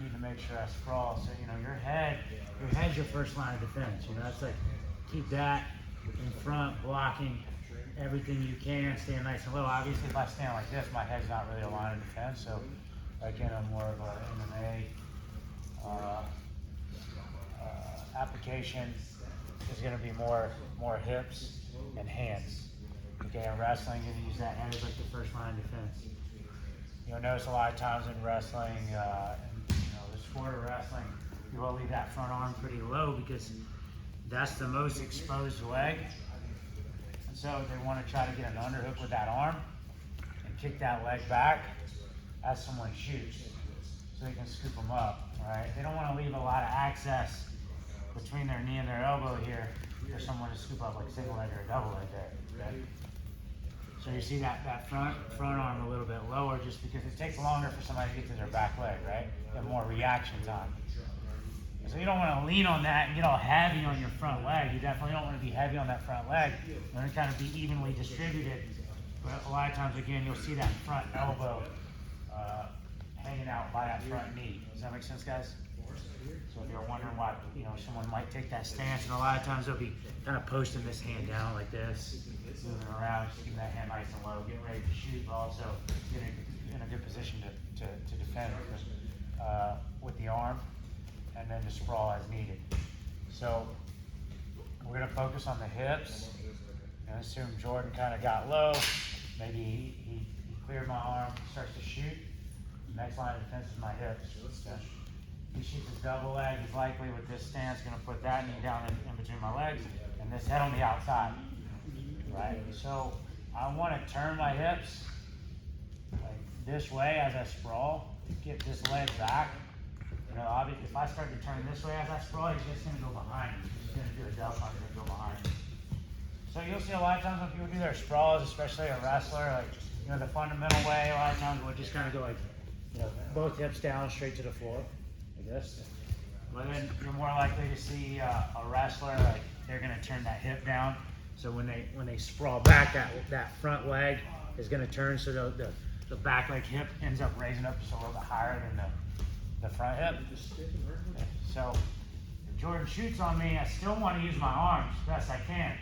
need to make sure I sprawl. So, you know, your head's your first line of defense. You know, that's like, keep that in front, blocking everything you can, staying nice and low. Obviously, if I stand like this, my head's not really a line of defense. So, again, I'm more of an MMA application is going to be more hips and hands. Okay, in wrestling, you're going to use that head as like the first line of defense. You'll notice a lot of times in wrestling, and, you know, the sport of wrestling, you will leave that front arm pretty low because that's the most exposed leg. And so they want to try to get an underhook with that arm and kick that leg back as someone shoots so they can scoop them up, right? They don't want to leave a lot of access between their knee and their elbow here for someone to scoop up like a single leg or a double leg there. Okay? So you see that front arm a little bit lower just because it takes longer for somebody to get to their back leg, right? You have more reaction time. So you don't want to lean on that and get all heavy on your front leg. You definitely don't want to be heavy on that front leg. You want to kind of be evenly distributed. But a lot of times, again, you'll see that front elbow hanging out by that front knee. Does that make sense, guys? So if you're wondering why, you know, someone might take that stance, and a lot of times they'll be kind of posting this hand down like this, moving around, just keeping that hand nice and low, getting ready to shoot, but also getting in a good position to defend with the arm, and then to sprawl as needed. So we're going to focus on the hips, and assume Jordan kind of got low. Maybe he cleared my arm, starts to shoot. Next line of defense is my hips. Okay. He shoots his double leg. He's likely with this stance going to put that knee down in between my legs and this head on the outside. Right? So I want to turn my hips like this way as I sprawl, get this leg back. You know, obviously, if I start to turn this way as I sprawl, he's just going to go behind me. He's going to do a double punch and go behind me. So you'll see a lot of times when people do their sprawls, especially a wrestler, like, you know, the fundamental way, a lot of times we'll just kind of go like, you know, both hips down straight to the floor, like this. But then you're more likely to see a wrestler, like, they're going to turn that hip down. So when they sprawl back, that front leg is going to turn, so the back leg hip ends up raising up just a little bit higher than the front hip. So if Jordan shoots on me, I still want to use my arms as best I can.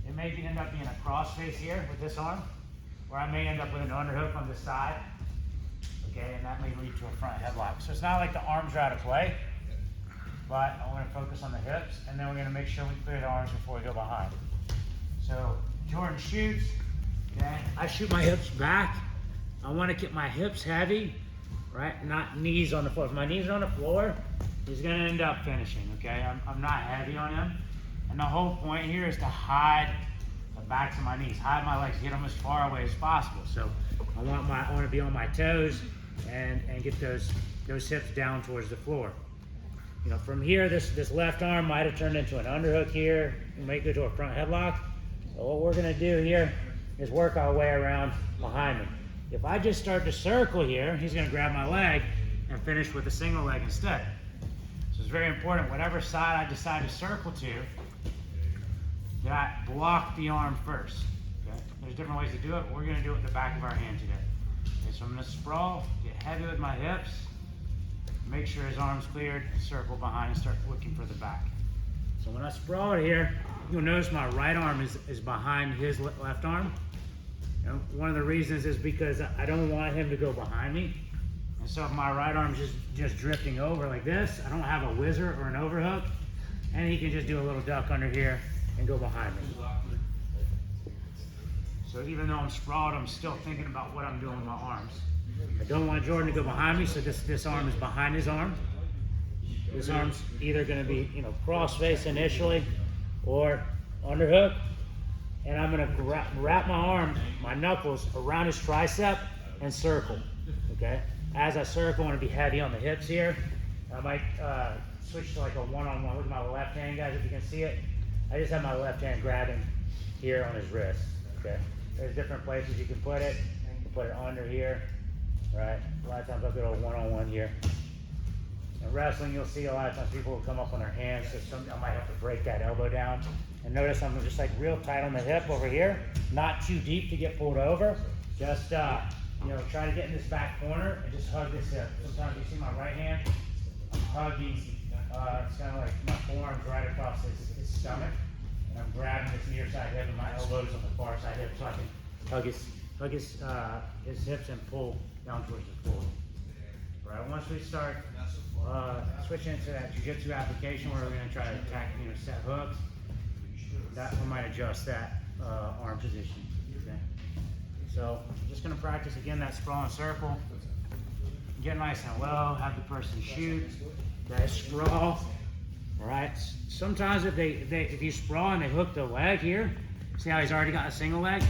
It may end up being a crossface here with this arm, or I may end up with an underhook on the side. Okay, and that may lead to a front headlock. So it's not like the arms are out of play, but I want to focus on the hips, and then we're going to make sure we clear the arms before we go behind. So Jordan shoots, okay? I shoot my hips back. I want to get my hips heavy, right? Not knees on the floor. If my knees are on the floor, he's going to end up finishing, okay? I'm not heavy on him. And the whole point here is to hide the backs of my knees, hide my legs, get them as far away as possible. So I want to be on my toes and get those hips down towards the floor. You know, from here, this left arm might have turned into an underhook here. It might go to a front headlock. But what we're going to do here is work our way around behind him. If I just start to circle here, he's going to grab my leg and finish with a single leg instead. So it's very important, whatever side I decide to circle to, that I block the arm first. Okay? There's different ways to do it. We're going to do it with the back of our hand today. Okay, so I'm going to sprawl, get heavy with my hips, make sure his arm's cleared, circle behind and start looking for the back. So when I sprawl it here, you'll notice my right arm is behind his left arm. You know, one of the reasons is because I don't want him to go behind me. And so if my right arm's just drifting over like this, I don't have a whizzer or an overhook, and he can just do a little duck under here and go behind me. So even though I'm sprawled, I'm still thinking about what I'm doing with my arms. I don't want Jordan to go behind me, so this arm is behind his arm. This arm's either going to be, you know, cross face initially or underhook. And I'm going to wrap my arm, my knuckles, around his tricep and circle, okay? As I circle, I want to be heavy on the hips here. I might switch to like a one-on-one with my left hand, guys, if you can see it. I just have my left hand grabbing here on his wrist, okay? There's different places you can put it. You can put it under here, right? A lot of times I'll go to a one-on-one here. In wrestling, you'll see a lot of times people will come up on their hands, so I might have to break that elbow down. And notice I'm just like real tight on the hip over here, not too deep to get pulled over. Just, you know, try to get in this back corner and just hug this hip. Sometimes you see my right hand hugging, it's kind of like my forearms right across his stomach, and I'm grabbing his near side hip and my elbows on the far side hip so I can hug his hips and pull down towards the floor. All right, once we start switching into that jiu-jitsu application where we're going to try to attack, set hooks, that we might adjust that arm position. Okay. So I'm just going to practice again that sprawl and circle. Get nice and low, have the person shoot. That sprawl. All right. Sometimes if you sprawl and they hook the leg here, see how he's already got a single leg?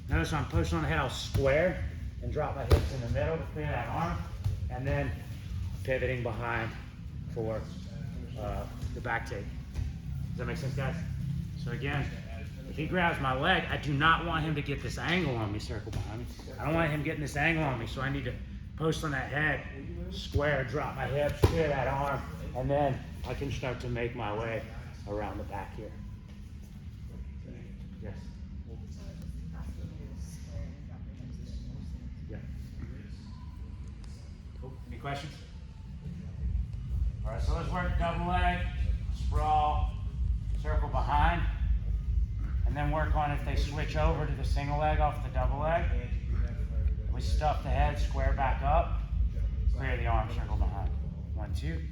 Notice when I'm pushing on the head, I'll square and drop my hips in the middle to clear that arm, and then pivoting behind for the back take. Does that make sense, guys? So again, if he grabs my leg, I do not want him to get this angle on me, circle behind me. I don't want him getting this angle on me, so I need to post on that head, square, drop my hips, clear that arm, and then I can start to make my way around the back here. Yes? Yeah. Cool. Any questions? All right, so let's work double leg, sprawl, circle behind, and then work on if they switch over to the single leg off the double leg. We stuff the head, square back up, clear the arm, circle behind. 1, 2.